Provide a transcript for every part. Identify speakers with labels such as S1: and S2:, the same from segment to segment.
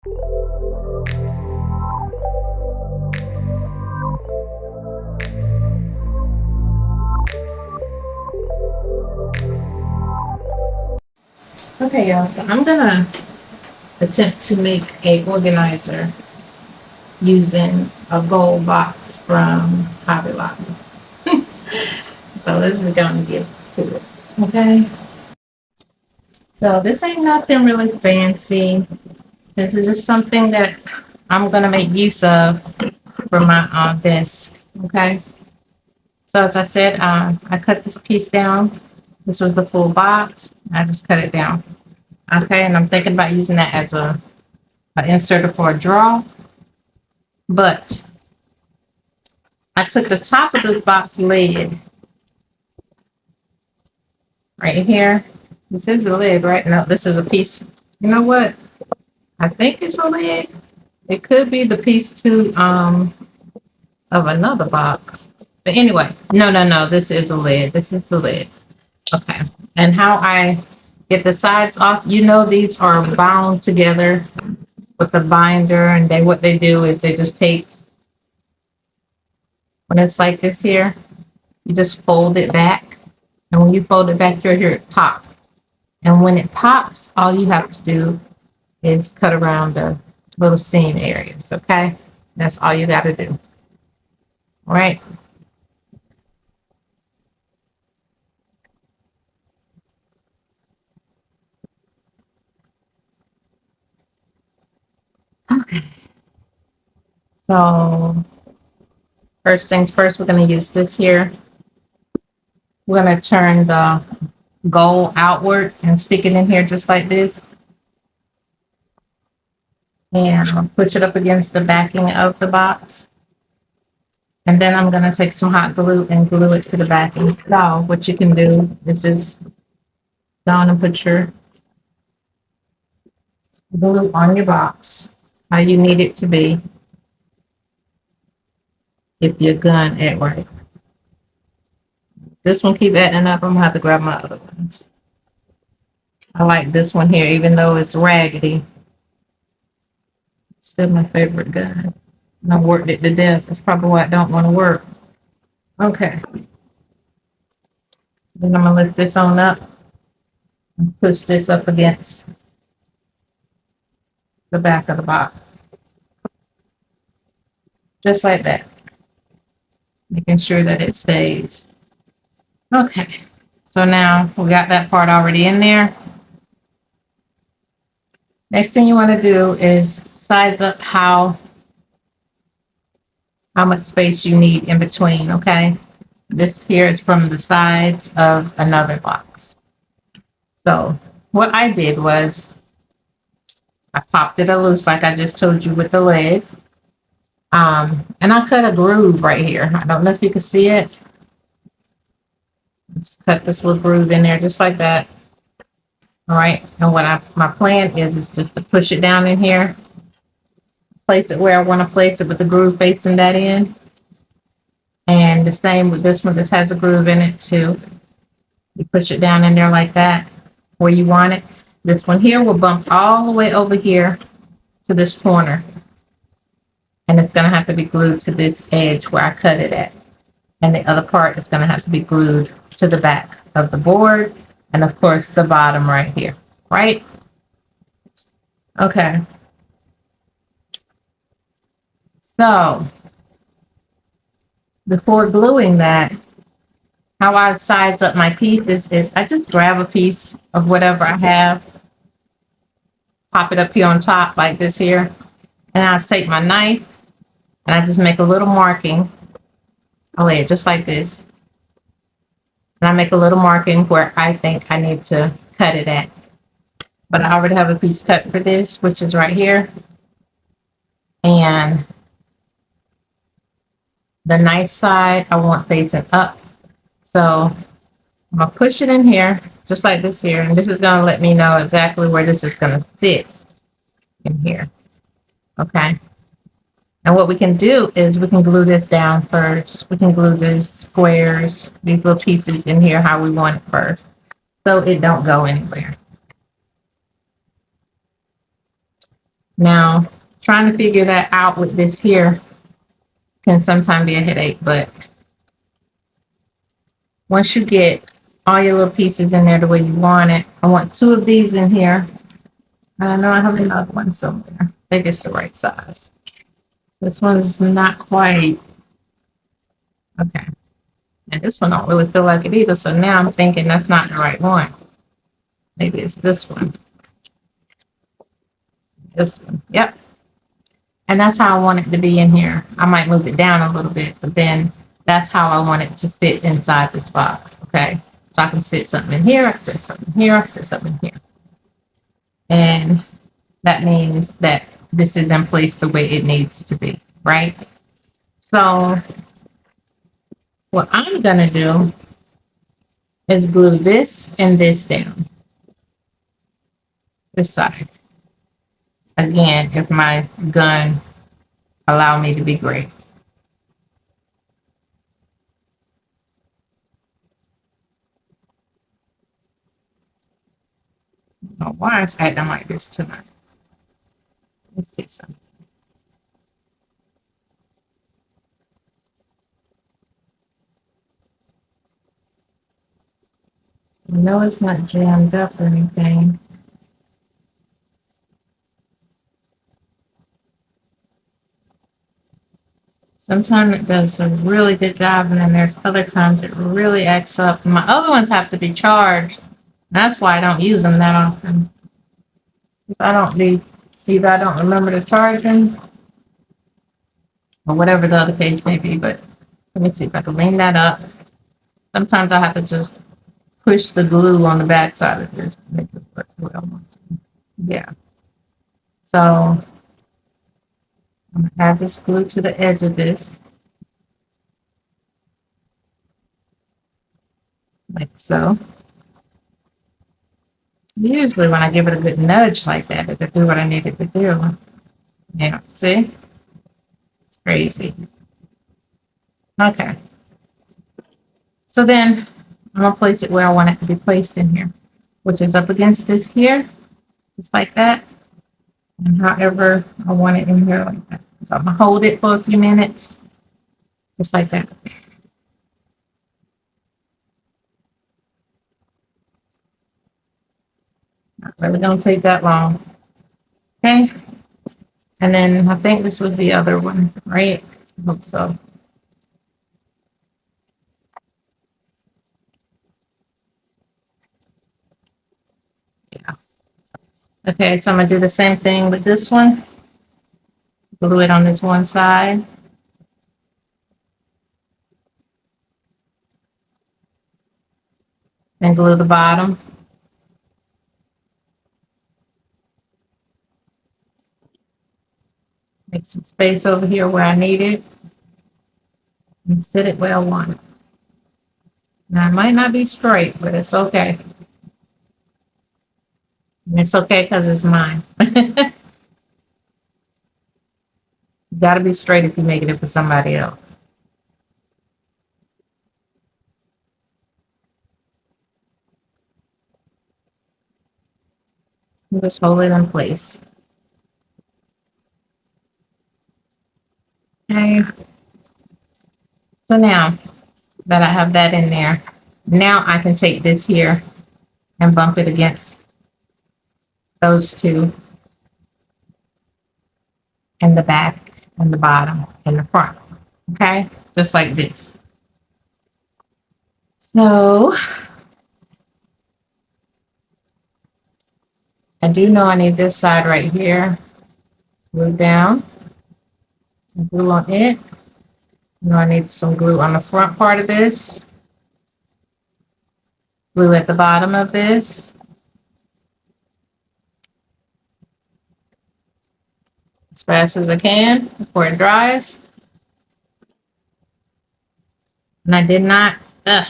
S1: Okay, y'all, so I'm gonna attempt to make a organizer using a gold box from Hobby Lobby. So this is gonna get to it, okay? So this ain't nothing really fancy. This is just something that I'm gonna make use of for my desk, okay? So as I said, I cut this piece down. This was the full box. I just cut it down, okay? And I'm thinking about using that as a inserter for a drawer. But I took the top of this box lid right here. This is a lid, right? No, this is a piece. You know what? I think it's a lid. It could be the piece two of another box. But anyway, no. This is a lid. This is the lid. Okay. And how I get the sides off, these are bound together with the binder, and what they do is they just take, when it's like this here, you just fold it back. And when you fold it back, you'll hear it pop. And when it pops, all you have to do is cut around the little seam areas, okay? That's all you got to do. All right. Okay. So first things first, we're going to use this here. We're going to turn the gold outward and stick it in here just like this. And push it up against the backing of the box. And then I'm going to take some hot glue and glue it to the backing. So what you can do is just go on and put your glue on your box how you need it to be if your gun ain't right. This one keep adding up. I'm gonna have to grab my other ones. I like this one here, even though it's raggedy. It's still my favorite gun. And I worked it to death. That's probably why I don't want to work. Okay. Then I'm gonna lift this on up and push this up against the back of the box. Just like that. Making sure that it stays. Okay. So now we got that part already in there. Next thing you want to do is size up how much space you need in between, okay? This here is from the sides of another box. So what I did was I popped it a loose like I just told you with the lid. And I cut a groove right here. I don't know if you can see it. Just cut this little groove in there just like that. All right. And what my plan is just to push it down in here. Place it where I want to place it with the groove facing that in. And the same with this one. This has a groove in it too. You push it down in there like that where you want it. This one here will bump all the way over here to this corner. And it's going to have to be glued to this edge where I cut it at. And the other part is going to have to be glued to the back of the board. And of course, the bottom right here, right? Okay. So before gluing that, how I size up my pieces is I just grab a piece of whatever I have, pop it up here on top like this here, and I'll take my knife and I just make a little marking. I'll lay it just like this. And I make a little marking where I think I need to cut it at. But I already have a piece cut for this, which is right here. And the nice side I want facing up. So I'm gonna push it in here, just like this here. And this is gonna let me know exactly where this is gonna sit in here. Okay. And what we can do is we can glue this down first. We can glue these squares, these little pieces in here how we want it first. So it don't go anywhere. Now, trying to figure that out with this here can sometimes be a headache, but once you get all your little pieces in there the way you want it, I want 2 of these in here. And I know I have another one somewhere. I think it's the right size. This one's not quite okay. And this one don't really feel like it either. So now I'm thinking that's not the right one. Maybe it's this one. This one. Yep. And that's how I want it to be in here. I might move it down a little bit, but then that's how I want it to sit inside this box. Okay. So I can sit something in here, I can sit something here, I can sit something in here. And that means that this is in place the way it needs to be, right? So what I'm gonna do is glue this and this down. This side. Again, if my gun allow me to be great. I don't know why it's acting like this tonight. Let's see something. I know it's not jammed up or anything. Sometimes it does a really good job, and then there's other times it really acts up. My other ones have to be charged. That's why I don't use them that often. If I don't be, either I don't remember to charge them, or whatever the other case may be. But let me see if I can lean that up. Sometimes I have to just push the glue on the back side of this to make it work well. Yeah. So I'm gonna add this glue to the edge of this, like so. Usually when I give it a good nudge like that, it'll do what I need it to do. Yeah, see? It's crazy. Okay. So then I'm gonna place it where I want it to be placed in here, which is up against this here, just like that. And however I want it in here like that. So I'm gonna hold it for a few minutes, just like that. Not really gonna take that long. Okay. And then I think this was the other one, right? I hope so. Yeah. Okay, so I'm gonna do the same thing with this one. Glue it on this one side. And glue the bottom. Make some space over here where I need it. And sit it where I want it. Now it might not be straight, but it's okay. And it's okay because it's mine. You gotta be straight if you're making it for somebody else. Just hold it in place. Okay. So now that I have that in there, now I can take this here and bump it against those two in the back and the bottom and the front. Okay, just like this. So I do know I need this side right here. Glue down. Glue on it. You know I need some glue on the front part of this. Glue at the bottom of this. As fast as I can before it dries. And I did not, I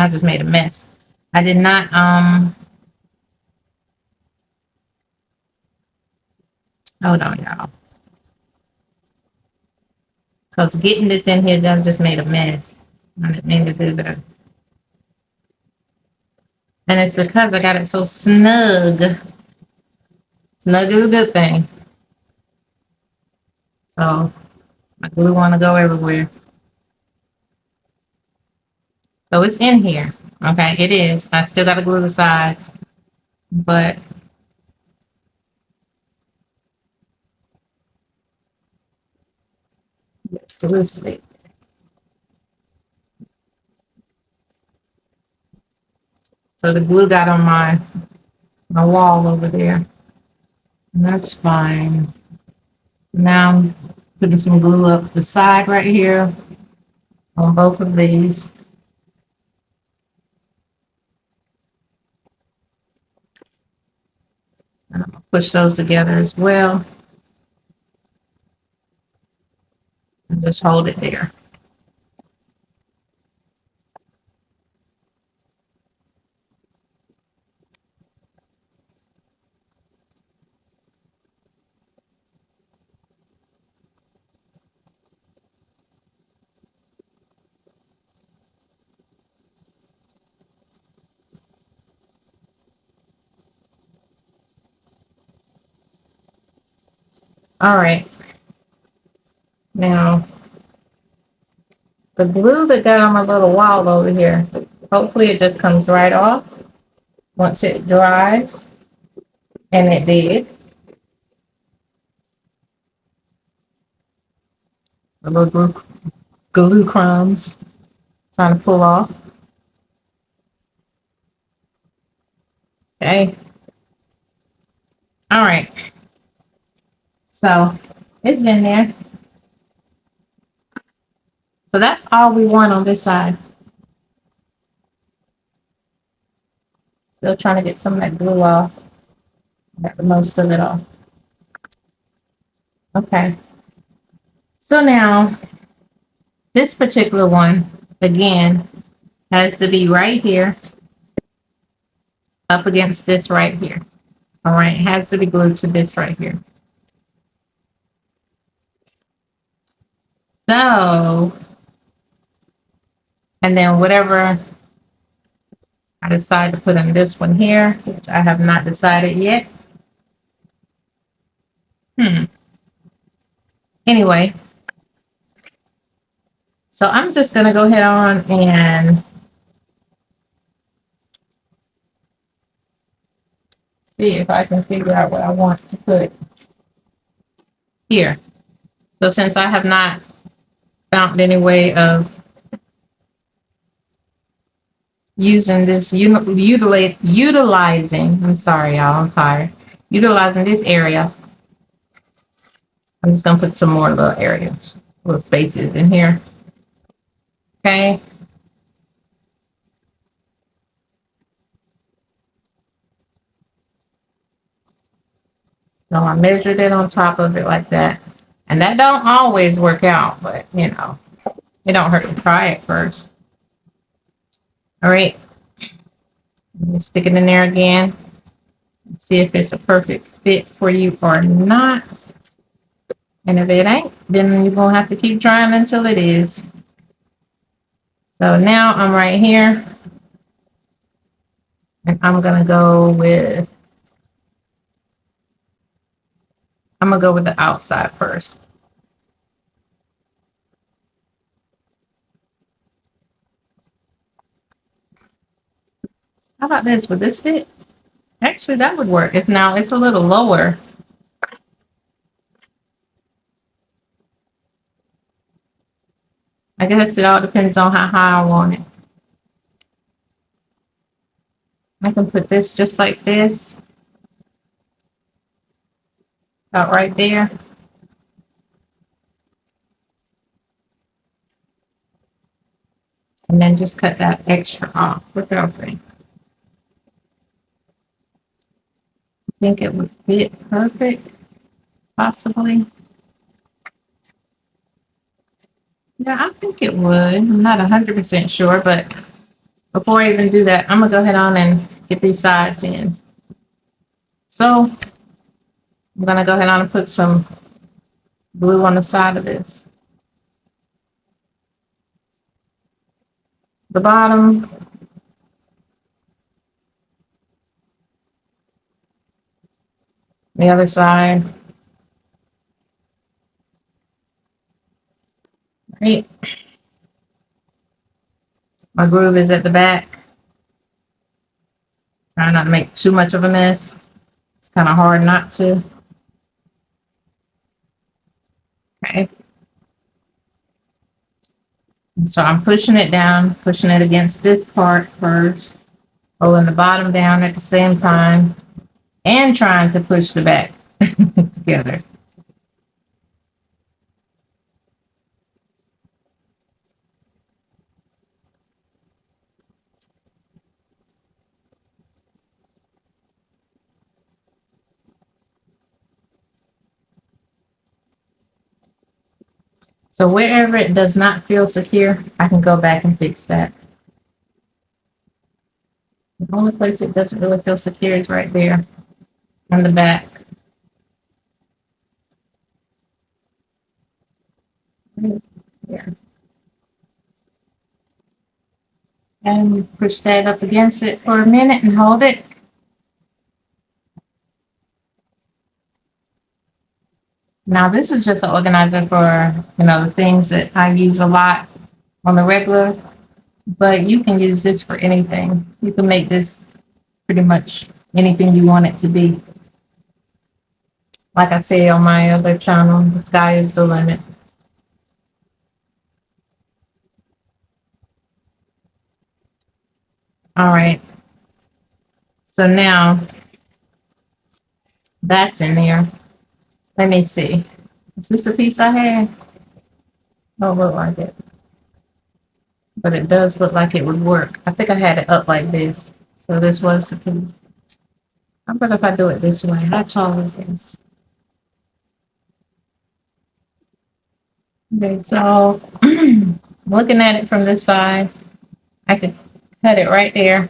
S1: just made a mess. I did not, hold on, y'all. Because getting this in here done just made a mess. I didn't mean to do that. And it's because I got it so snug. Snug is a good thing. So my glue want to go everywhere. So it's in here. Okay, it is. I still got to glue the sides, but glue stick. So the glue got on my wall over there. And that's fine. Now I'm putting some glue up the side right here on both of these. And I'm gonna push those together as well. And just hold it there. All right. Now the glue that got on my little wall over here, hopefully it just comes right off once it dries. And it did. The little glue crumbs trying to pull off. Okay. All right. So it's in there. So that's all we want on this side. Still trying to get some of that glue off. Got the most of it off. Okay. So now this particular one, again, has to be right here up against this right here. All right. It has to be glued to this right here. So, and then whatever I decide to put in this one here, which I have not decided yet. Anyway, so I'm just going to go ahead on and see if I can figure out what I want to put here. So since I have not found any way of using this, utilizing, I'm sorry, y'all, I'm tired, utilizing this area, I'm just going to put some more little areas, little spaces in here. Okay. So I measured it on top of it like that. And that don't always work out, but you know, it don't hurt to try it first. All right. Stick it in there again. See if it's a perfect fit for you or not. And if it ain't, then you're going to have to keep trying until it is. So now I'm right here. And I'm going to go with the outside first. How about this? Would this fit? Actually, that would work. It's a little lower. I guess it all depends on how high I want it. I can put this just like this. About right there. And then just cut that extra off with everything. I think it would fit perfect, possibly. Yeah, I think it would. I'm not 100% sure, but before I even do that, I'm gonna go ahead on and get these sides in. So I'm gonna go ahead on and put some glue on the side of this. The bottom. The other side. Right. My groove is at the back. Try not to make too much of a mess. It's kind of hard not to. Okay. And so I'm pushing it down, pushing it against this part first, pulling the bottom down at the same time, and trying to push the back together. So wherever it does not feel secure, I can go back and fix that. The only place it doesn't really feel secure is right there on the back. Yeah. And push that up against it for a minute and hold it. Now this is just an organizer for, the things that I use a lot on the regular, but you can use this for anything. You can make this pretty much anything you want it to be. Like I say on my other channel, the sky is the limit. All right. So now that's in there. Let me see. Is this the piece I had? Oh, look like it. But it does look like it would work. I think I had it up like this. So this was the piece. How about if I do it this way? How tall is this? Okay, so looking at it from this side, I could cut it right there.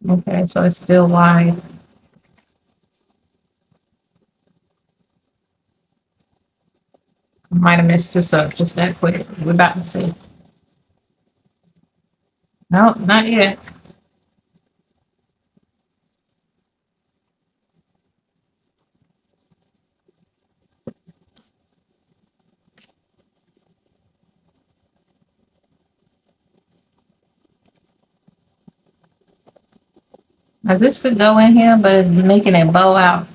S1: Okay, so it's still wide. I might have messed this up just that quick. We're about to see. No, not yet. Now this could go in here, but it's making it bow out.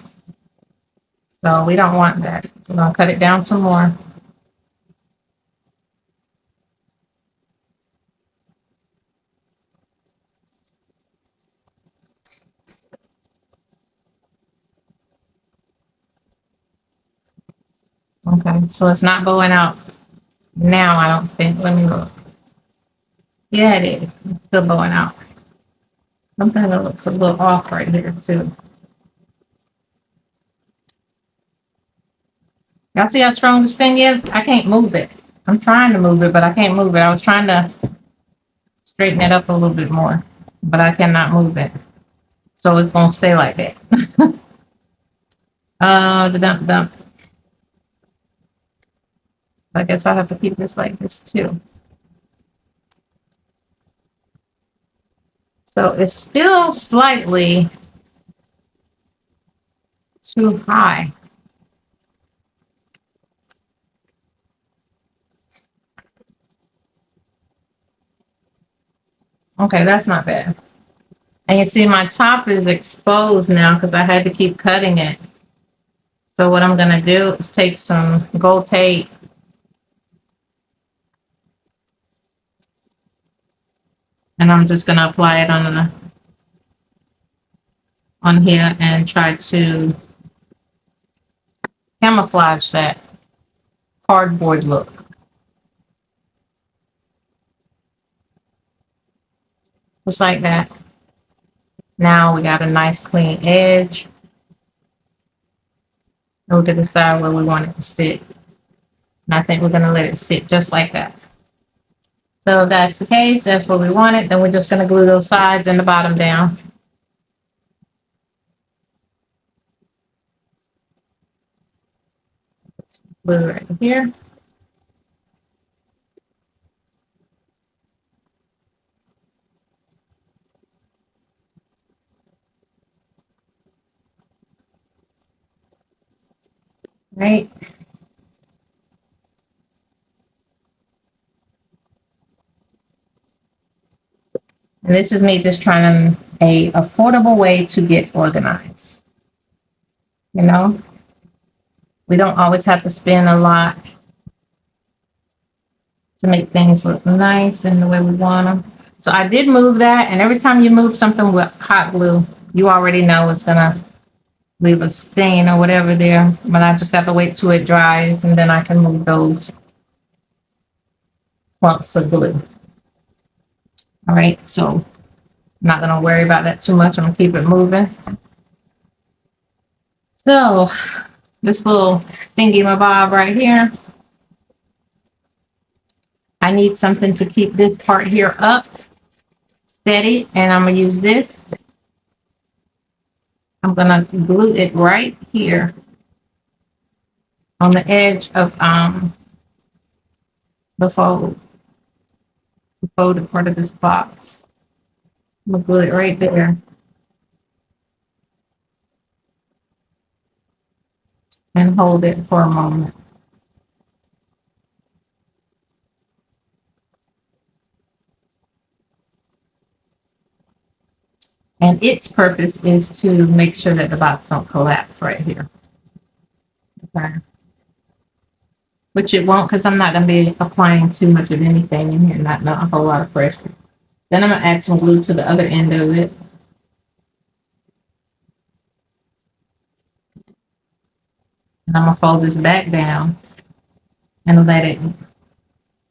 S1: So we don't want that. We're gonna cut it down some more. Okay, so it's not bowing out now, I don't think. Let me look. Yeah, it is. It's still bowing out. Something that looks a little off right here too. Y'all see how strong this thing is? I can't move it. I'm trying to move it, but I can't move it. I was trying to straighten it up a little bit more, but I cannot move it. So it's gonna stay like that. The dump dump. I guess I have to keep this like this too. So it's still slightly too high. Okay, that's not bad. And you see my top is exposed now because I had to keep cutting it. So what I'm gonna do is take some gold tape and I'm just gonna apply it on here and try to camouflage that cardboard look. Just like that. Now we got a nice clean edge. And we can decide where we want it to sit. And I think we're gonna let it sit just like that. So if that's the case, that's what we want it. Then we're just gonna glue those sides and the bottom down. Glue right here. right? And this is me just trying a affordable way to get organized. You know, we don't always have to spend a lot to make things look nice and the way we want them. So I did move that, and every time you move something with hot glue, you already know it's gonna leave a stain or whatever there. But I just have to wait till it dries, and then I can move those clumps of glue. All right, so I'm not gonna worry about that too much. I'm gonna keep it moving. So this little thingy mabob right here, I need something to keep this part here up steady, and I'm gonna use this. I'm gonna glue it right here on the edge of the folded part of this box. I'm gonna glue it right there and hold it for a moment. And its purpose is to make sure that the box don't collapse right here. Okay. Which it won't, because I'm not gonna be applying too much of anything in here, not a whole lot of pressure. Then I'm gonna add some glue to the other end of it. And I'm gonna fold this back down and let it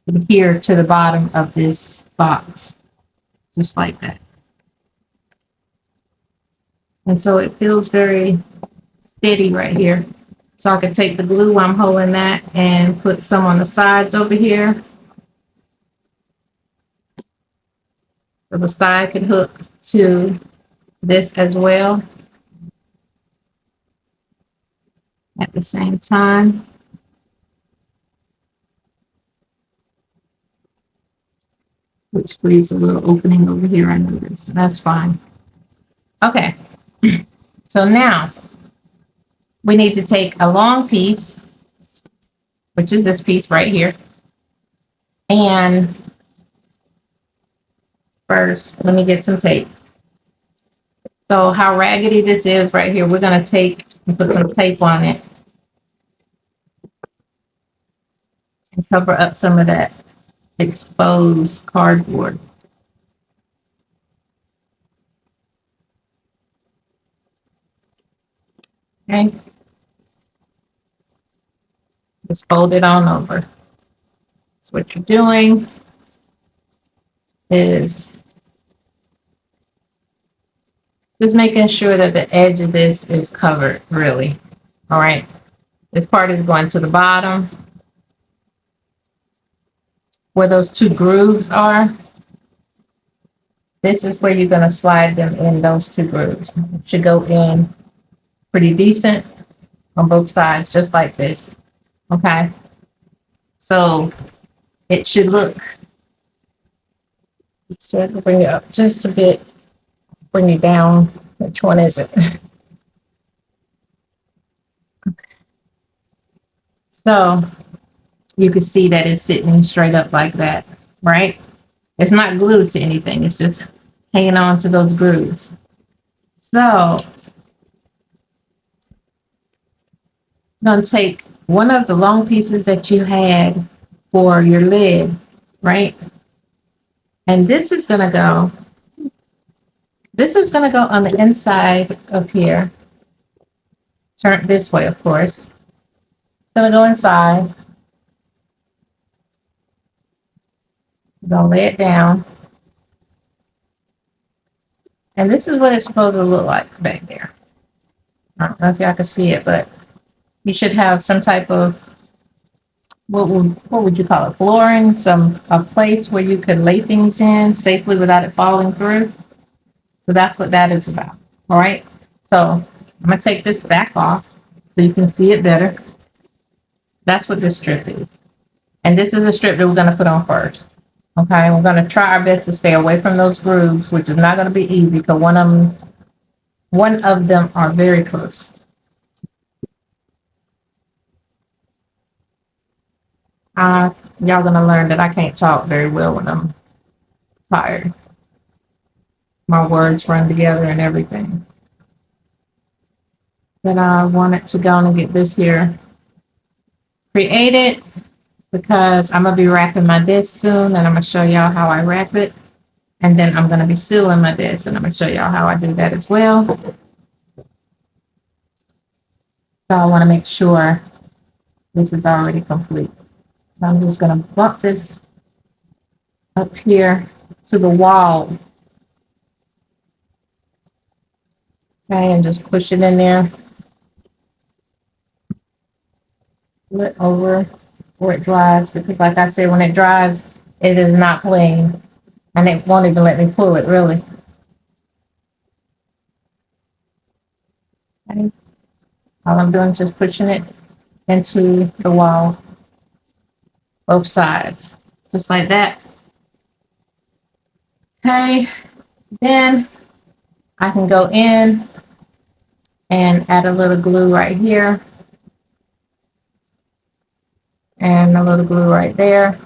S1: adhere to the bottom of this box, just like that. And so it feels very steady right here. So I can take the glue while I'm holding that and put some on the sides over here. So the side can hook to this as well at the same time. Which leaves a little opening over here, I notice. That's fine. Okay. So now we need to take a long piece, which is this piece right here. And first, let me get some tape. So how raggedy this is right here, we're going to take and put some tape on it and cover up some of that exposed cardboard. Okay. Just fold it on over. So what you're doing is just making sure that the edge of this is covered, really. All right. This part is going to the bottom where those two grooves are. This is where you're going to slide them in, those two grooves. It should go in pretty decent on both sides, just like this. Okay. So it should look, so bring it up just a bit, bring it down. Which one is it? So you can see that it's sitting straight up like that, right? It's not glued to anything. It's just hanging on to those grooves. So I'm going to take one of the long pieces that you had for your lid, right? And this is going to go on the inside of here. Turn this way, of course. It's going to go inside. I'm going to lay it down. And this is what it's supposed to look like back there. I don't know if y'all can see it, but you should have some type of, what would you call it? Flooring, a place where you could lay things in safely without it falling through. So that's what that is about. All right. So I'm going to take this back off so you can see it better. That's what this strip is. And this is a strip that we're going to put on first. Okay. We're going to try our best to stay away from those grooves, which is not going to be easy because one of them are very close. Y'all gonna learn that I can't talk very well when I'm tired. My words run together and everything. But I wanted to go and get this here created because I'm gonna be wrapping my disc soon, and I'm gonna show y'all how I wrap it. And then I'm gonna be sealing my disc, and I'm gonna show y'all how I do that as well. So I want to make sure this is already complete. So I'm just gonna bump this up here to the wall, okay, and just push it in there, flip over where it dries, because like I said, when it dries, it is not plain, and it won't even let me pull it really. Okay. All I'm doing is just pushing it into the wall, both sides, just like that. Okay, then I can go in and add a little glue right here and a little glue right there.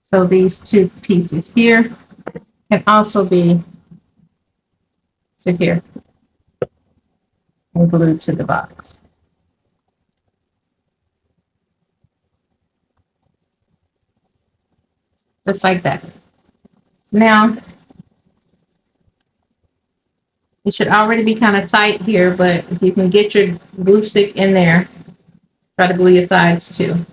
S1: So these two pieces here can also be secure and glued to the box. Just like that. Now, it should already be kind of tight here, but if you can get your glue stick in there, try to glue your sides too.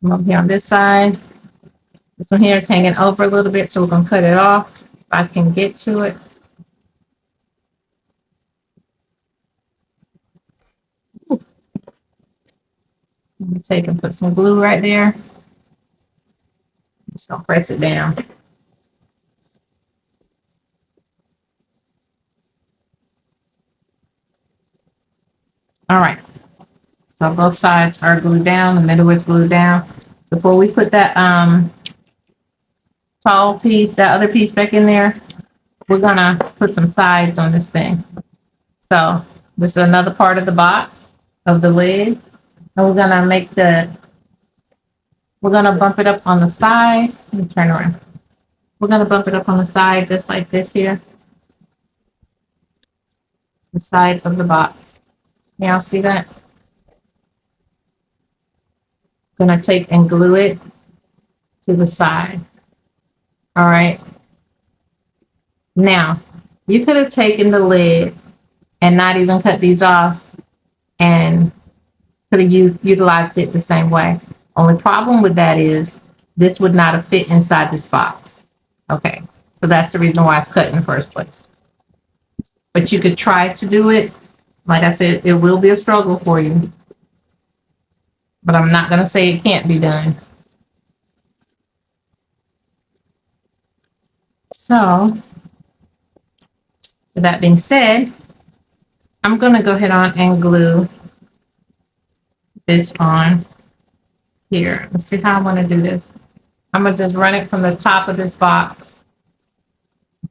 S1: Come over here on this side. This one here is hanging over a little bit, so we're going to cut it off if I can get to it. Let me take and put some glue right there. Just going to press it down. All right. So both sides are glued down. The middle is glued down. Before we put that tall piece, that other piece back in there, we're gonna put some sides on this thing. So this is another part of the box of the lid, and we're gonna bump it up on the side. Let me turn around. We're gonna bump it up on the side just like this here, the side of the box. Y'all see that? Gonna take and glue it to the side. All right. Now, you could have taken the lid and not even cut these off and could have utilized it the same way. Only problem with that is this would not have fit inside this box. Okay, so that's the reason why it's cut in the first place. But you could try to do it. Like I said, it will be a struggle for you, but I'm not going to say it can't be done. So, with that being said, I'm going to go ahead on and glue this on here. Let's see how I want to do this. I'm going to just run it from the top of this box.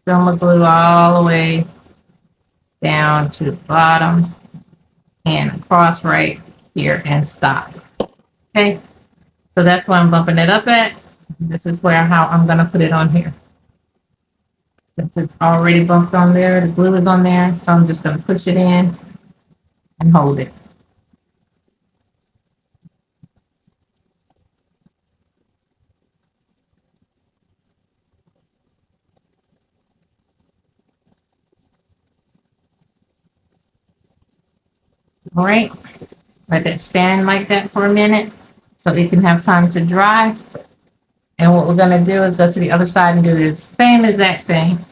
S1: Film the glue all the way down to the bottom and across right here and stop. Okay, so that's where I'm bumping it up at. This is how I'm going to put it on here. Since it's already bumped on there, the glue is on there, so I'm just going to push it in and hold it. All right, let that stand like that for a minute so it can have time to dry. And what we're going to do is go to the other side and do the same exact thing.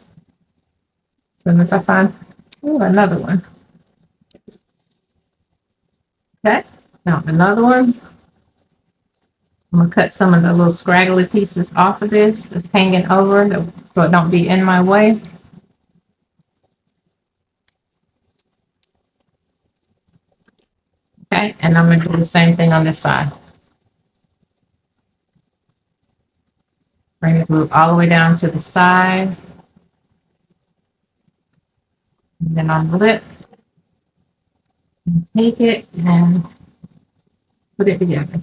S1: So once I find another one. Okay, now another one. I'm gonna cut some of the little scraggly pieces off of this that's hanging over so it don't be in my way. Okay, and I'm gonna do the same thing on this side. Bring the glue all the way down to the side. And then on the lip. Take it and put it together.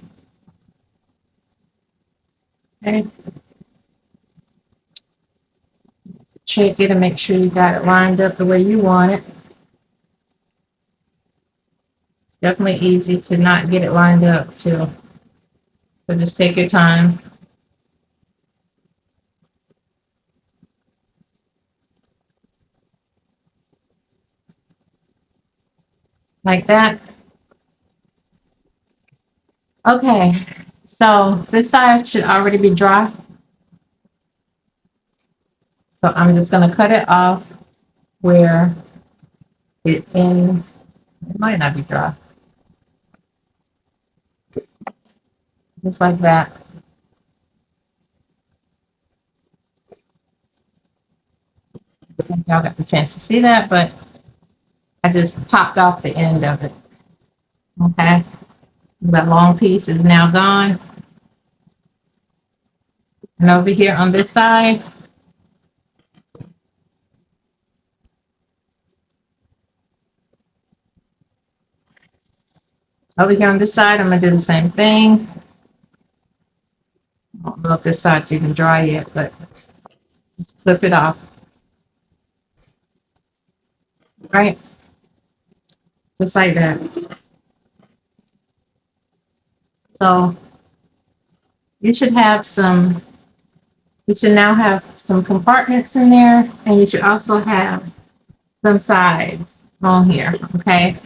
S1: Okay. Check it and make sure you got it lined up the way you want it. Definitely easy to not get it lined up too. So just take your time. Like that. Okay, so this side should already be dry. So I'm just gonna cut it off where it ends. It might not be dry. Just like that. I think y'all got the chance to see that, but I just popped off the end of it. Okay, that long piece is now gone. And over here on this side, over here on this side, I'm gonna do the same thing. I don't know if this side's even dry yet, but just flip it off. Right? Just like that. So you should have some, you should now have some compartments in there, and you should also have some sides on here, okay?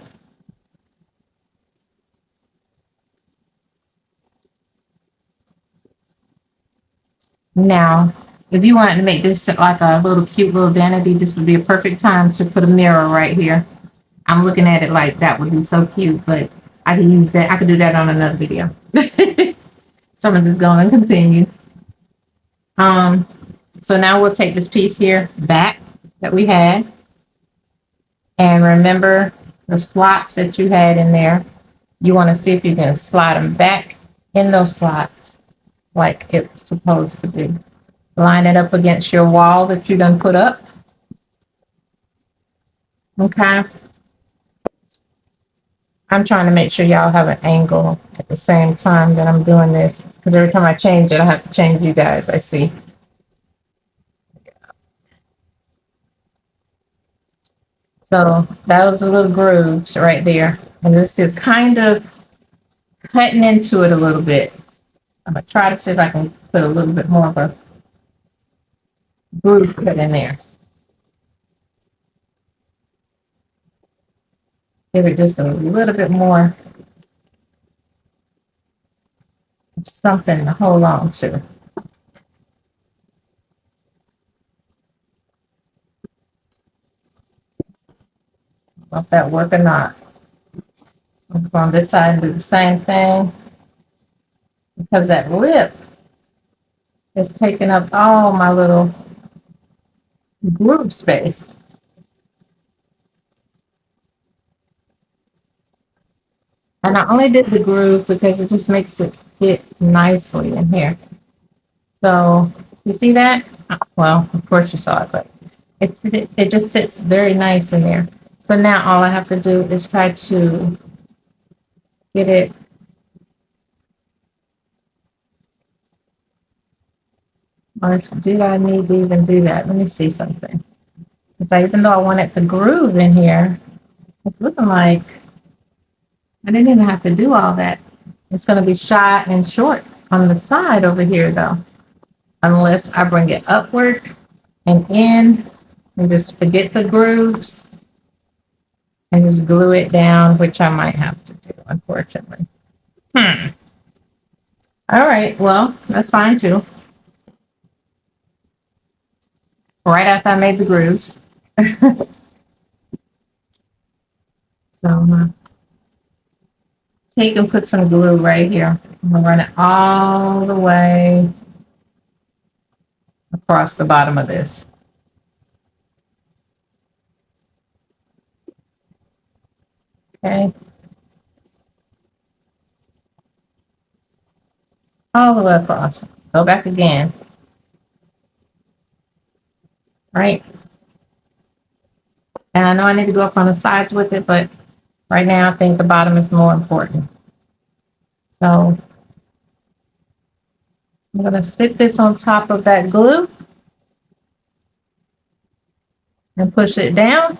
S1: Now, if you wanted to make this like a little cute little vanity, this would be a perfect time to put a mirror right here. I'm looking at it like that would be so cute, but I can use that. I could do that on another video. So I'm just going to continue. Um, so now we'll take this piece here back that we had. And remember the slots that you had in there. You want to see if you can slide them back in those slots like it's supposed to be. Line it up against your wall that you done put up. Okay. I'm trying to make sure y'all have an angle at the same time that I'm doing this, because every time I change it, I have to change you guys. I see. So those are little grooves right there. And this is kind of cutting into it a little bit. I'm going to try to see if I can put a little bit more of a groove cut in there. Give it just a little bit more of something to hold on to. If that work or not. On this side, do the same thing. Because that lip is taking up all my little groove space. And I only did the groove because it just makes it sit nicely in here. So you see that? Well, of course you saw it, but it just sits very nice in there. So now all I have to do is try to get it. Or do I need to even do that? Let me see something. Because even though I wanted the groove in here, it's looking like I didn't even have to do all that. It's going to be shy and short on the side over here, though, unless I bring it upward and in and just forget the grooves and just glue it down, which I might have to do, unfortunately. All right, well, that's fine too. Right after I made the grooves. So I'm gonna take and put some glue right here. I'm gonna run it all the way across the bottom of this. Okay. All the way across. Go back again. Right. And I know I need to go up on the sides with it, but Right now, I think the bottom is more important. So I'm going to sit this on top of that glue and push it down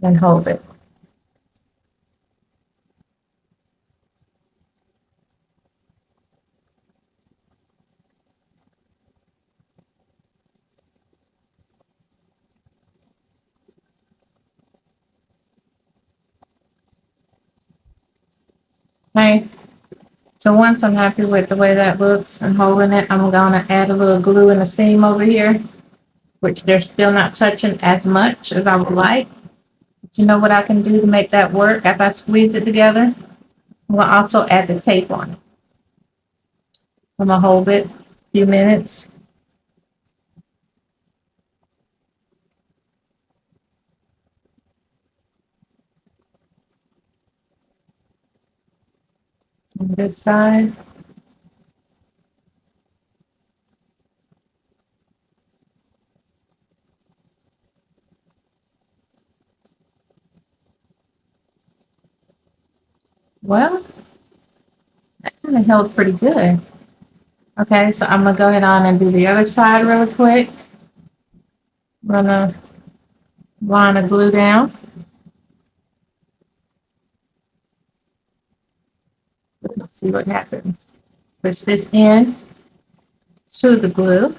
S1: and hold it. Okay. So once I'm happy with the way that looks and holding it, I'm going to add a little glue in the seam over here, which they're still not touching as much as I would like. But you know what I can do to make that work after I squeeze it together? I'm going to also add the tape on it. I'm going to hold it a few minutes. On this side. Well, that kind of held pretty good. Okay, so I'm going to go ahead on and do the other side really quick. I'm going to line the glue down. Let's see what happens. Push this in to the glue.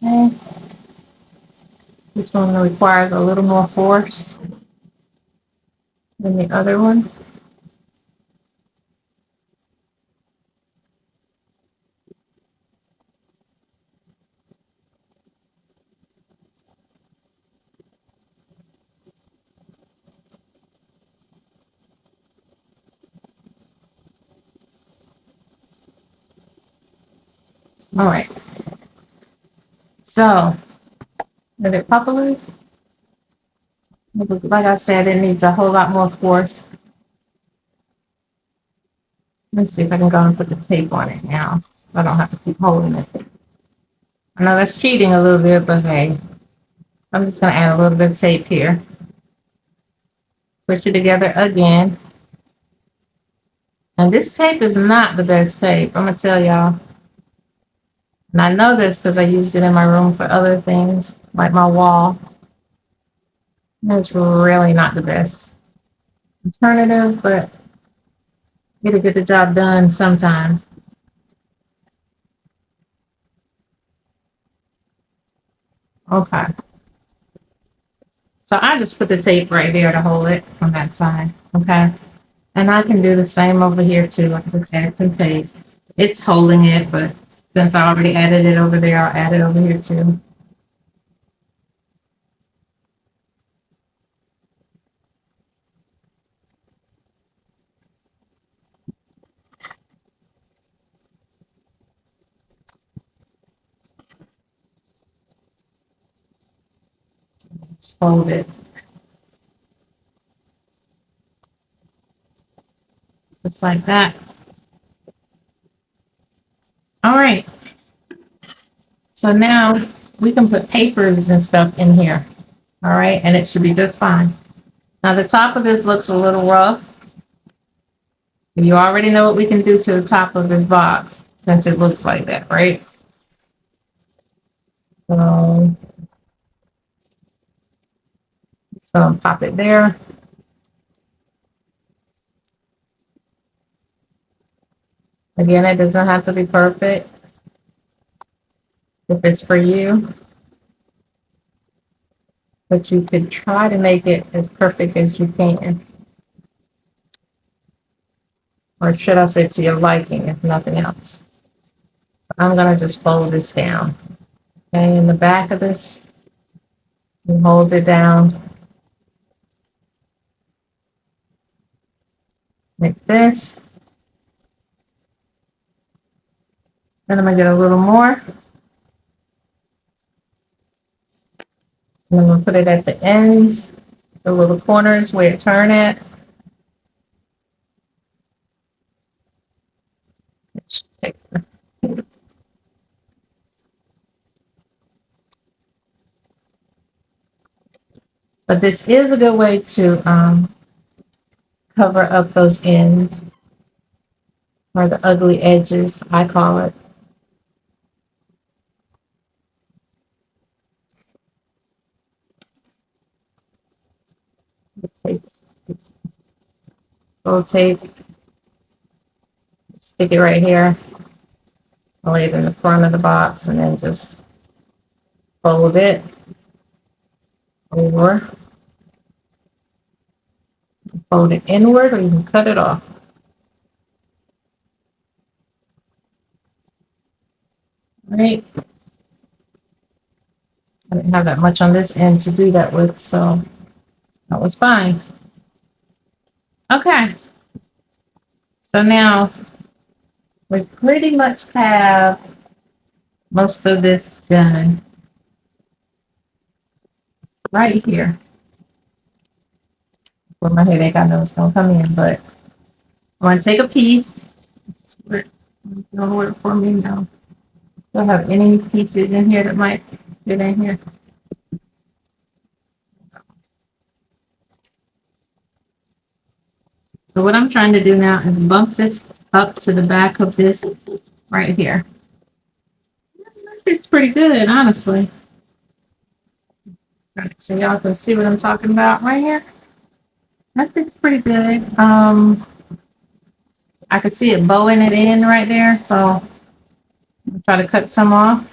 S1: Okay. This one requires a little more force than the other one. All right. So, did it pop a loose? Like I said, it needs a whole lot more force. Let's see if I can go and put the tape on it now. I don't have to keep holding it. I know that's cheating a little bit, but hey, I'm just going to add a little bit of tape here. Push it together again. And this tape is not the best tape, I'm going to tell y'all. And I know this because I used it in my room for other things, like my wall. And it's really not the best alternative, but it'll get the job done sometime. Okay. So I just put the tape right there to hold it on that side. Okay. And I can do the same over here too. I just add some tape. It's holding it, but since I already added it over there, I'll add it over here too. Just fold it. Just like that. All right. So now we can put papers and stuff in here. All right. And it should be just fine. Now the top of this looks a little rough. You already know what we can do to the top of this box since it looks like that, right? So just gonna pop it there. Again, it doesn't have to be perfect. If it's for you, but you could try to make it as perfect as you can. Or should I say to your liking, if nothing else. I'm gonna just fold this down. Okay, in the back of this, you hold it down like this. Then I'm gonna get a little more. And I'm gonna put it at the ends, the little corners where it turn at. But this is a good way to cover up those ends or the ugly edges, I call it. Gold tape, stick it right here. I'll lay it in the front of the box and then just fold it over, fold it inward, or you can cut it off. Right? I didn't have that much on this end to do that with, so that was fine. Okay. So now we pretty much have most of this done right here. Where my headache, I know it's gonna come in, but I'm gonna take a piece. Don't work for me now. Don't have any pieces in here that might fit in here. So what I'm trying to do now is bump this up to the back of this right here. It's pretty good, honestly. So y'all can see what I'm talking about right here. That fits pretty good. I could see it bowing it in right there, so I'll try to cut some off.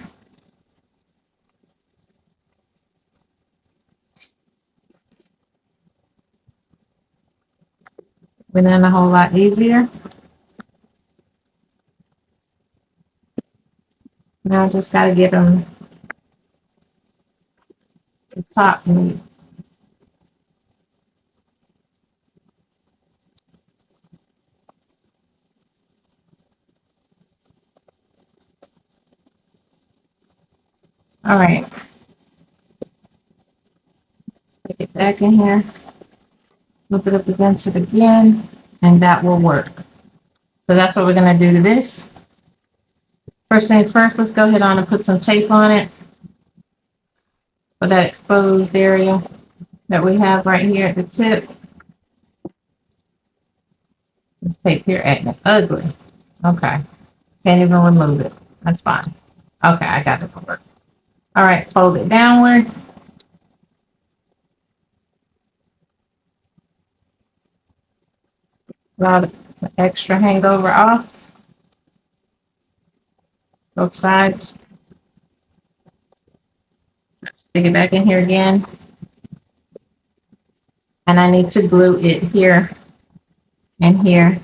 S1: Went in a whole lot easier. Now I just got to get them the top neat. All right. Stick it back in here. Flip it up against it again, and that will work. So that's what we're going to do to this. First things first, let's go ahead on and put some tape on it for that exposed area that we have right here at the tip. This tape here acting ugly. Okay. Can't even remove it. That's fine. Okay, I got it to work. All right, fold it downward. Allow the extra hangover off. Both sides. Stick it back in here again. And I need to glue it here and here.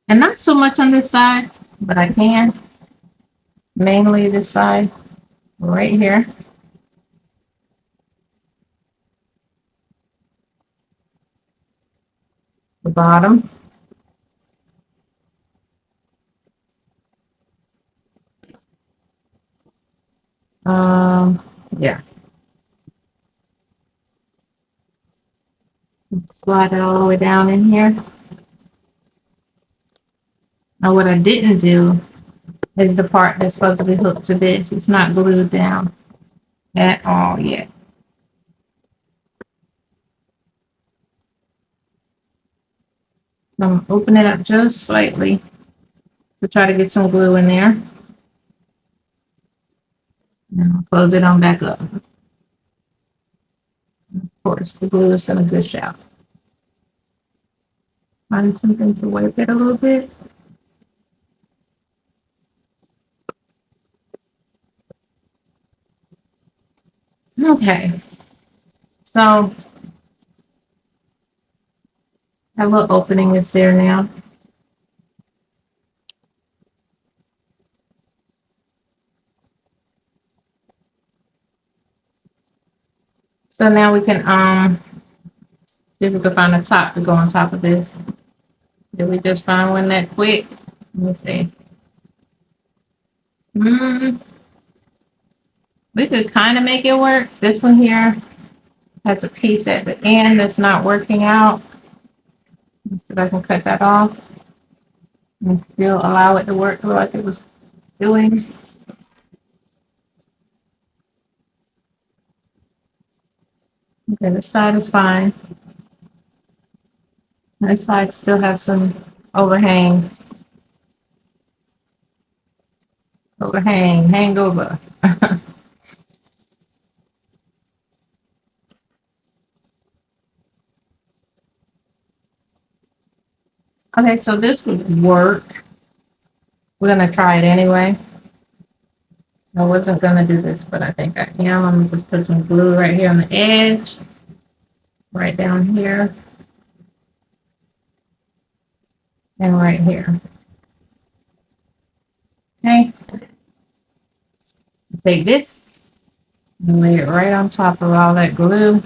S1: And not so much on this side, but I can. Mainly this side, right here. The bottom. Yeah. Slide it all the way down in here. Now what I didn't do is the part that's supposed to be hooked to this. It's not glued down at all yet. I'm going to open it up just slightly to try to get some glue in there. And I'll close it on back up. Of course, the glue is going to gush out. Find something to wipe it a little bit. Okay. So that little opening is there now. So now we can see if we can find a top to go on top of this. Did we just find one that quick? Let me see. Hmm. We could kind of make it work. This one here has a piece at the end that's not working out. Let's see if I can cut that off and still allow it to work like it was doing. Okay, this side is fine. This side still has some overhang, hangover. Okay, so this would work. We're gonna try it anyway. I wasn't gonna do this, but I think I am. I'm gonna just put some glue right here on the edge, right down here, and right here. Okay. Take this and lay it right on top of all that glue.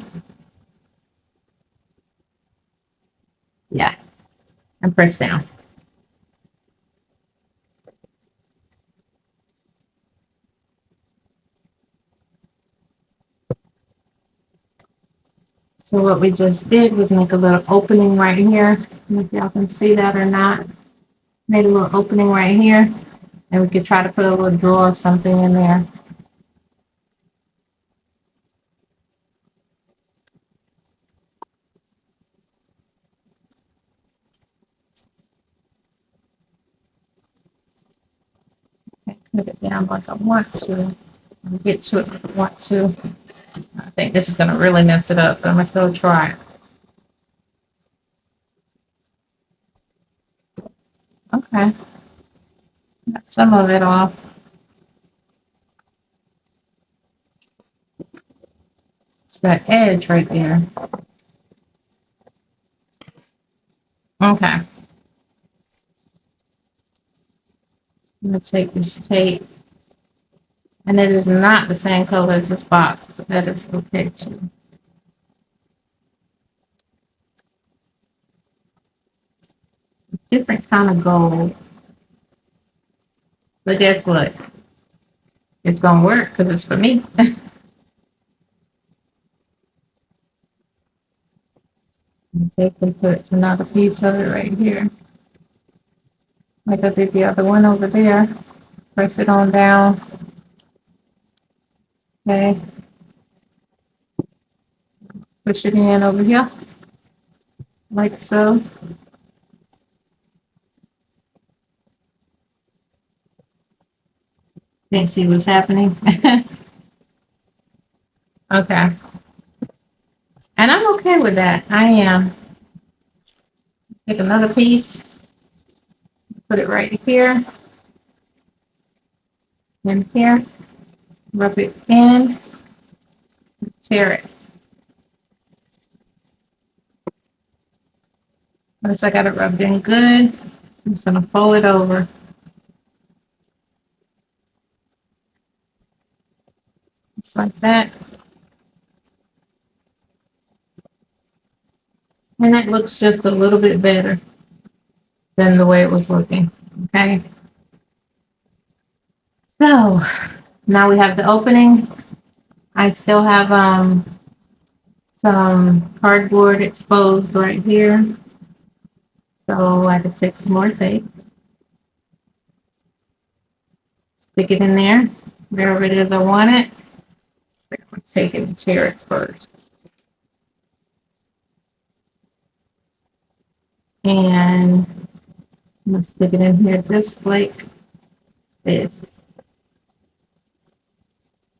S1: Yeah, and press down. So what we just did was make a little opening right here. I don't know if y'all can see that or not. Made a little opening right here. And we could try to put a little drawer or something in there. Okay, put it down like I want to. Get to it if I want to. I think this is going to really mess it up, but I'm going to go try it. Okay. Got some of it off. It's that edge right there. Okay. I'm going to take this tape. And it is not the same color as this box, but that is okay too. Different kind of gold. But guess what? It's going to work because it's for me. Take and put another piece of it right here. Like I did the other one over there. Press it on down. Okay. Push it in over here. Like so. Can't see what's happening. Okay. And I'm okay with that. I am. Take another piece. Put it right here. And here. Rub it in. Tear it. Once I got it rubbed in good, I'm just going to fold it over. Just like that. And that looks just a little bit better than the way it was looking. Okay. So now we have the opening. I still have some cardboard exposed right here. So I could take some more tape. Stick it in there, wherever it is I want it. I'm going to take it and tear it first. And I'm going to stick it in here just like this.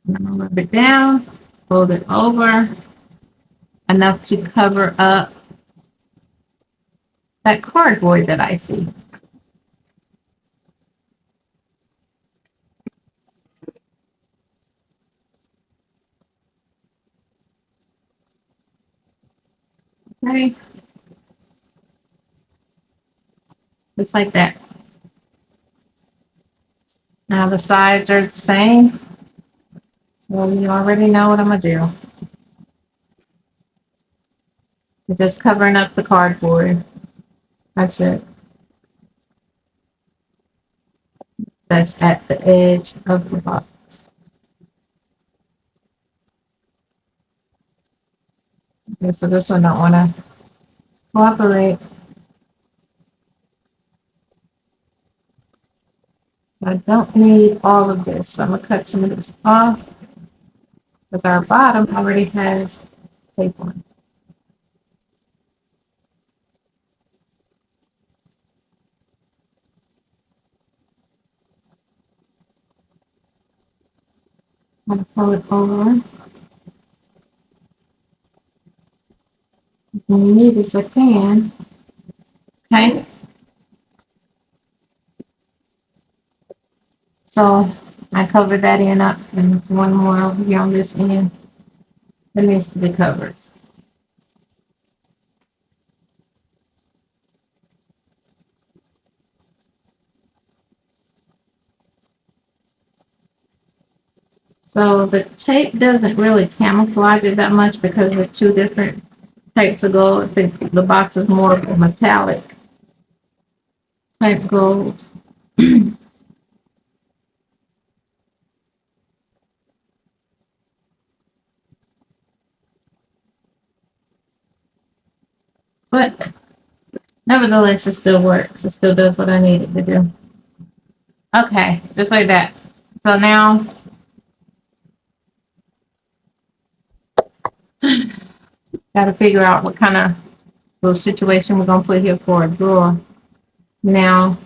S1: And I'm going to rub it down, fold it over, enough to cover up that cardboard that I see. Okay. Just like that. Now the sides are the same. So you already know what I'm going to do. We're just covering up the cardboard. That's it. that's at the edge of the box. Okay, so this one don't want to cooperate. I don't need all of this. So I'm gonna cut some of this off because our bottom already has tape on. I'm gonna pull it over as neat as I can. Okay. So I covered that end up and one more over here on this end that needs to be covered. So the tape doesn't really camouflage it that much because they're two different types of gold. I think the box is more of a metallic type gold. But nevertheless, it still works. It still does what I need it to do. Okay, just like that. So now, got to figure out what kind of little situation we're going to put here for a drawer. Now,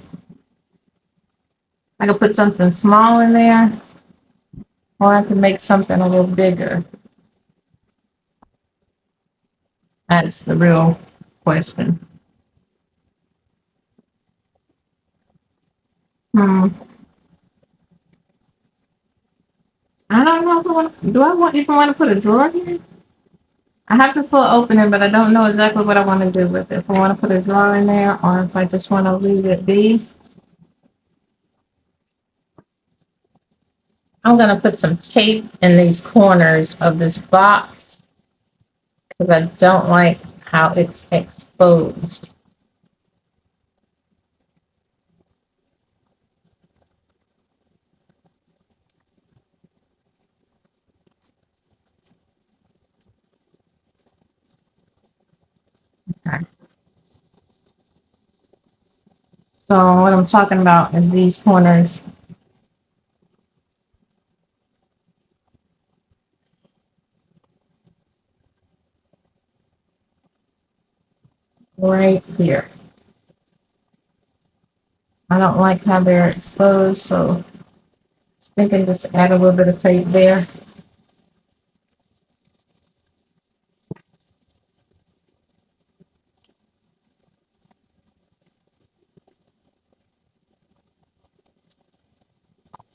S1: I can put something small in there, or I can make something a little bigger. That's the real question. Hmm. I don't know. Do I even want to put a drawer here? I have this little opening, but I don't know exactly what I want to do with it. If I want to put a drawer in there, or if I just want to leave it be. I'm going to put some tape in these corners of this box because I don't like how it's exposed. Okay. So what I'm talking about is these corners right here. I don't like how they're exposed, so just thinking just add a little bit of tape there.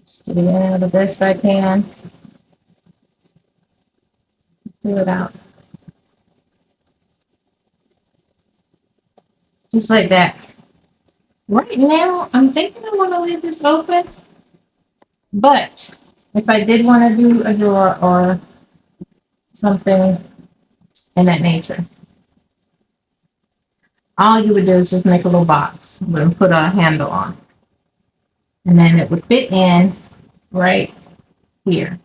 S1: Just do the best I can. Pull it out. Just like that. Right now, I'm thinking I want to leave this open, but if I did want to do a drawer or something in that nature, all you would do is just make a little box and put a handle on it. And then it would fit in right here.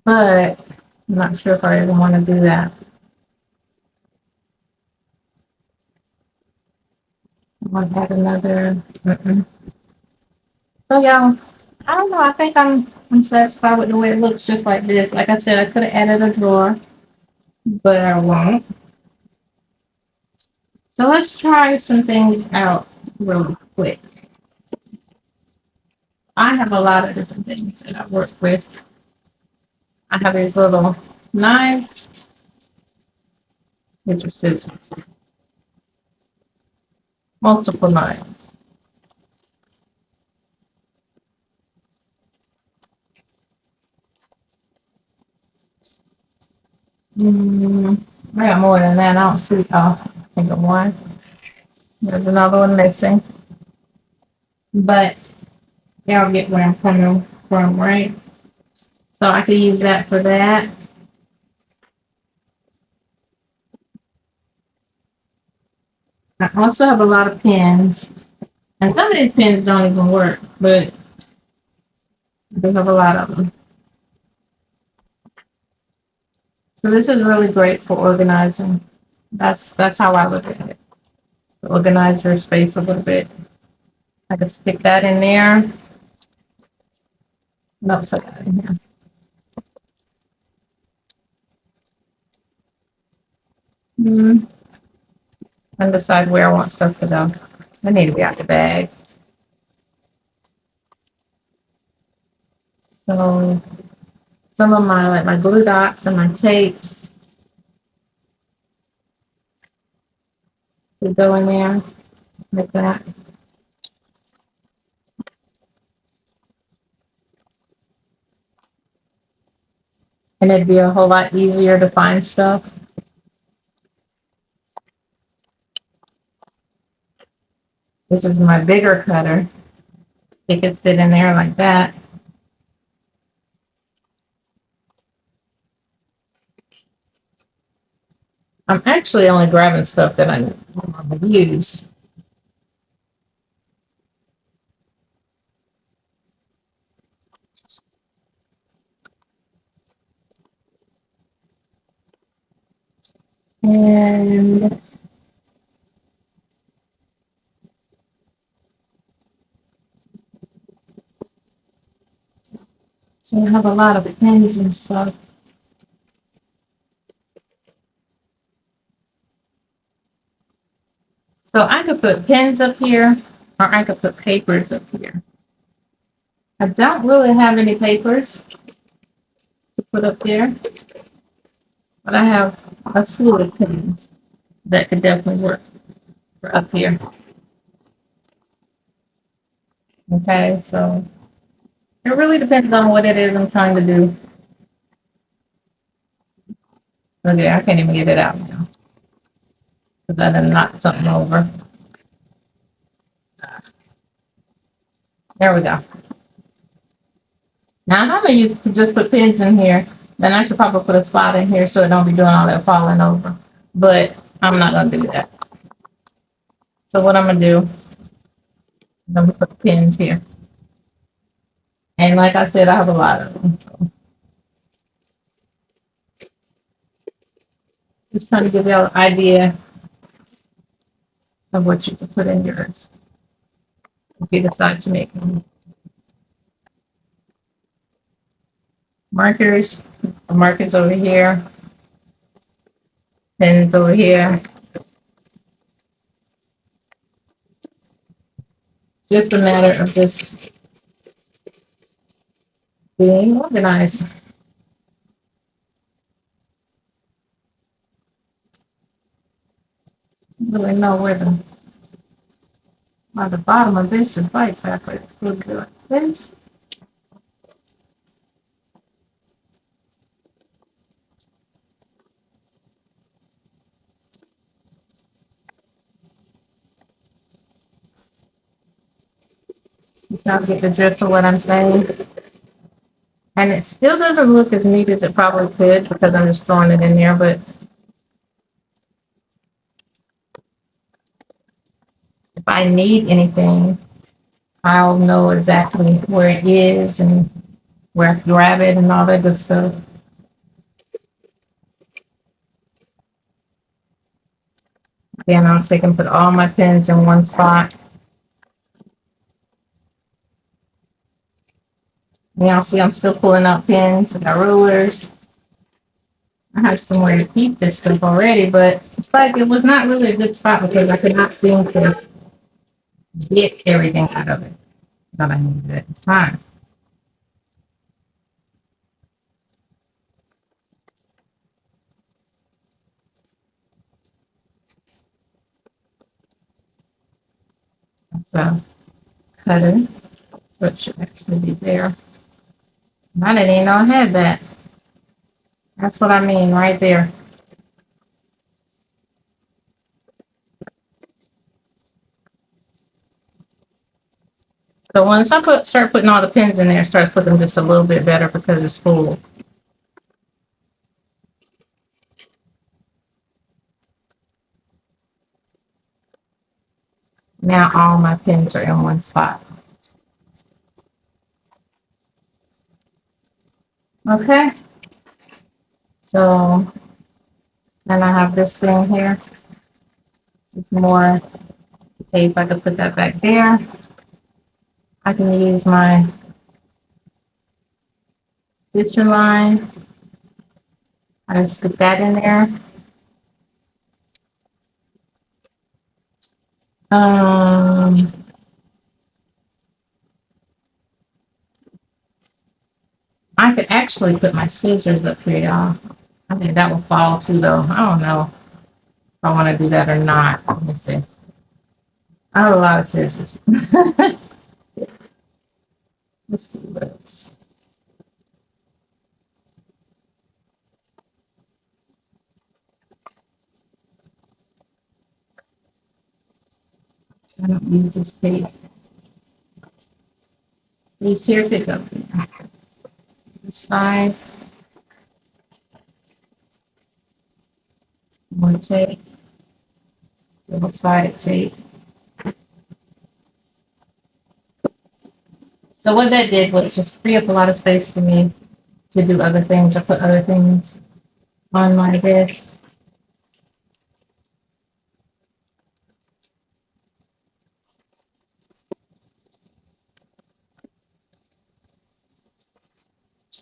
S1: But I'm not sure if I even want to do that. I want to add another. So y'all, I don't know. I think I'm satisfied with the way it looks just like this. Like I said, I could have added a drawer, but I won't. So let's try some things out really quick. I have a lot of different things that I work with. I have these little knives, which are scissors, multiple knives. I got more than that. I don't see. Oh, I think of one. There's another one missing. But y'all get where I'm coming from, right? So I could use that for that. I also have a lot of pins. And some of these pens don't even work, but they have a lot of them. So this is really great for organizing. That's how I look at it. Organize your space a little bit. I can stick that in there. No, so that in here. Mm-hmm. And decide where I want stuff to go. I need to be out the bag. So some of my like my glue dots and my tapes to go in there like that. And it'd be a whole lot easier to find stuff. This is my bigger cutter. It could sit in there like that. I'm actually only grabbing stuff that I normally use. And so I have a lot of pens and stuff. So I could put pens up here or I could put papers up here. I don't really have any papers to put up there, but I have a slew of pens that could definitely work for up here. Okay, so it really depends on what it is I'm trying to do. Okay, I can't even get it out now because I done knocked something over. There we go. Now if I'm gonna use just put pins in here, then I should probably put a slot in here so it don't be doing all that falling over. But I'm not gonna do that. So what I'm gonna do, I'm gonna put pins here. And like I said, I have a lot of them. So just trying to give y'all an idea of what you can put in yours if you decide to make them. Markers, markers over here, pens over here. Just a matter of just being organized. Really know where the bottom of this is like backwards. It's supposed to be like this. Y'all get the drift of what I'm saying. And it still doesn't look as neat as it probably could because I'm just throwing it in there, but if I need anything, I'll know exactly where it is and where I can grab it and all that good stuff. Then I'll take and put all my pens in one spot. And y'all see I'm still pulling out pens. I got rulers. I have somewhere to keep this stuff already, but it's like it was not really a good spot because I could not seem to get everything out of it that I needed at the time. So cutter, which should actually be there. I didn't even know I had that. That's what I mean right there. So once I start putting all the pins in there, it starts looking just a little bit better because it's full. Now all my pins are in one spot. Okay. So then I have this thing here with more tape. I can put that back there. I can use my stitching line. I can stick that in there. Um, I could actually put my scissors up here, y'all. I think that will fall too, though. I don't know if I want to do that or not. Let me see. I have a lot of scissors. Let's see what else. I don't use this tape. These here pick up the side. More tape. Double sided tape. So what that did was just free up a lot of space for me to do other things or put other things on my desk.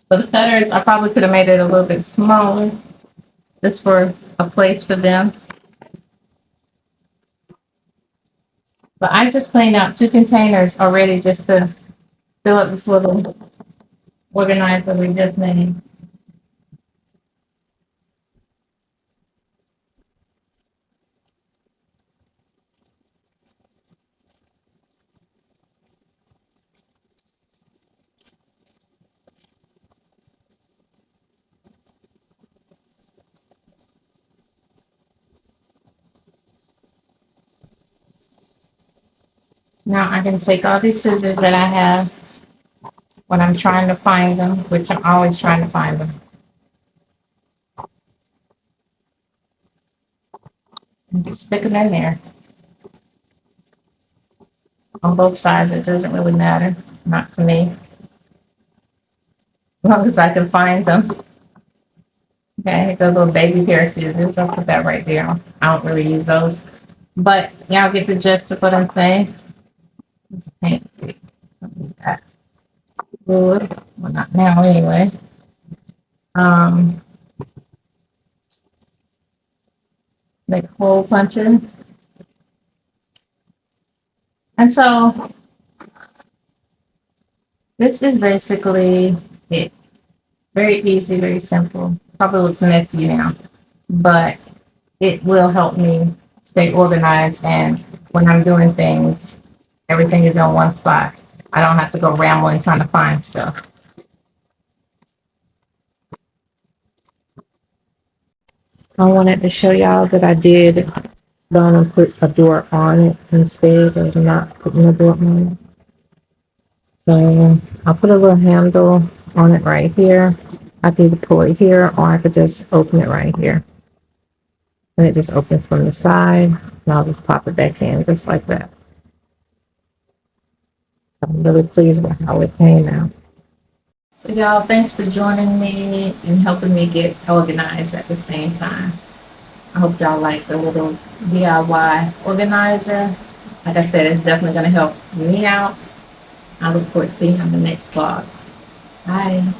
S1: For the cutters, I probably could have made it a little bit smaller, just for a place for them. But I just cleaned out 2 containers already just to fill up this little organizer we just made. Now I can take all these scissors that I have when I'm trying to find them, which I'm always trying to find them, and just stick them in there on both sides. It doesn't really matter, not to me, as long as I can find them. Okay, the little baby pair of scissors. I'll put that right there. I don't really use those, but y'all get the gist of what I'm saying. It's a paint stick. Don't need that. Good. Well, not now anyway. Um, make hole punches. And so this is basically it. Very easy, very simple. Probably looks messy now, but it will help me stay organized. And when I'm doing things, everything is in one spot. I don't have to go rambling trying to find stuff. I wanted to show y'all that I did gonna put a door on it instead of not putting a door on it. So I'll put a little handle on it right here. I could either pull it here or I could just open it right here. And it just opens from the side. And I'll just pop it back in just like that. So I'm really pleased with how it came out. So y'all, thanks for joining me and helping me get organized at the same time. I hope y'all like the little DIY organizer. Like I said, it's definitely going to help me out. I look forward to seeing you on the next vlog. Bye.